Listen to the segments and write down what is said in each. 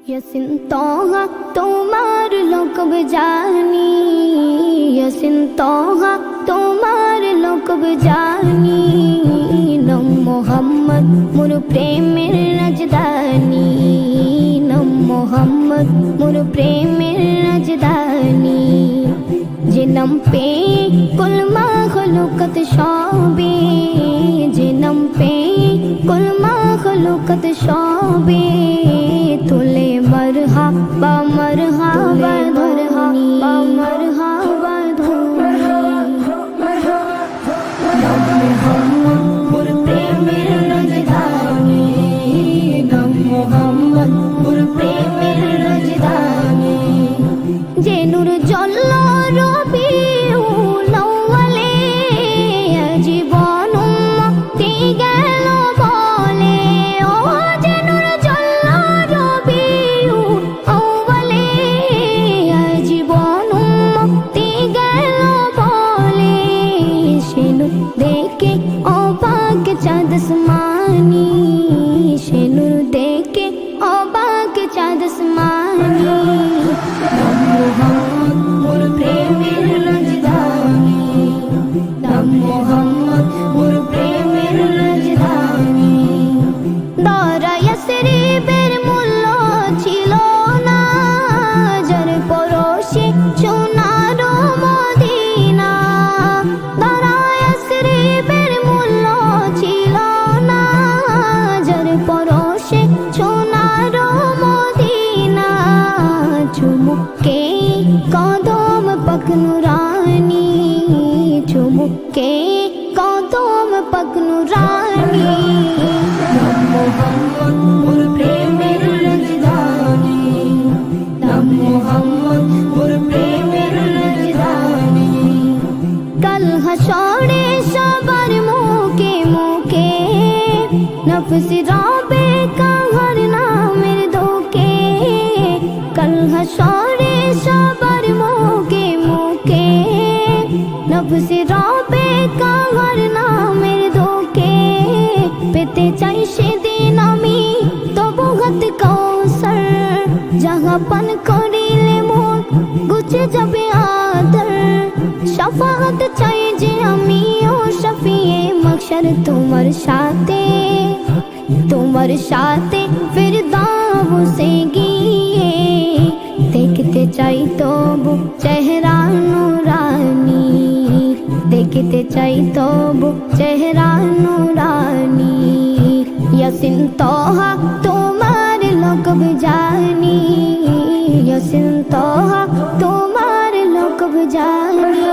यसिन तोहा तुम्हार लोकब जानी, यसिन तोहा तुम्हार लोकब जानी। नम मोहम्मद मोर प्रेमेर राजधानी, नम मोहम्मद मोर प्रेमेर राजधानी। जे नम पे कुल माखलूकत शोभे, जे नम पे कुल माखलूकत शोभे। तुले मरहबा मरहबा धरनी, मरहबा धरनी। नम मोहम्मद मोर प्रेमेर राजधानी, नम मोहम्मद मोर प्रेमेर राजधानी। जे नूर जल्लो रबिउल अव्वले, জীবন মুক্তি গেল বলে। ও যে নূর জল্লো রবিউল আউয়ালে, জীবন মুক্তি গেল বলে। সে নূর দেখে অবাক চাঁদ আসমানি, সে নূর দেখে অবাক চাঁদ আসমানি। নম মোহাম্মদ মোর প্রেমের রাজধানী, নম মোহাম্মদ মোর প্রেমের রাজধানী। দরা ইয়াসরিবের মূল্য ছিল না, যার পরশে সোনার মদিনা। দরা ইয়াসরিবের মূল্য ছিল না, যার পরশে সোনার মদিনা। চুমুকে কদম পাক নুরানি, চুমুকে কদম পাক নুরানি। নম মোহাম্মদ মোর প্রেমের রাজধানী, নম মোহাম্মদ মোর প্রেমের রাজধানী। কাল হাসরে সবার মুখে মুখে নফস রবে কাহার নামের ধোকে। কাল হাসরে সবার মুখে মুখে নফস রবে কাহার নামের ধোকে। পেতে চাই সেদিন আমি তবু হাত কৌসর, যাহা পান করিলে মোর গুছে যাবে আদর। শাফাআত চাই যে আমি ও শফিয়ে মাহশর তোমার সাথে, তোমার সাথে ফিরদাউসে গিয়ে। দেখতে চাই তবু চেহারা নুরানি, দেখতে চাই তবু চেহারা নুরানি। ইয়াসিন তোহা তোমার লোকব জানি, ইয়াসিন তোহা তোমার লোকব জানি।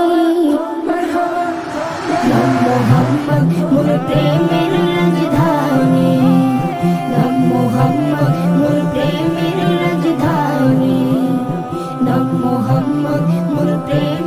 নম মোহাম্মদ মোর প্রেমের রাজধানী, নম মোহাম্মদ মোর প্রেমের রাজধানী, নম মোহাম্মদ মোর প্রেমের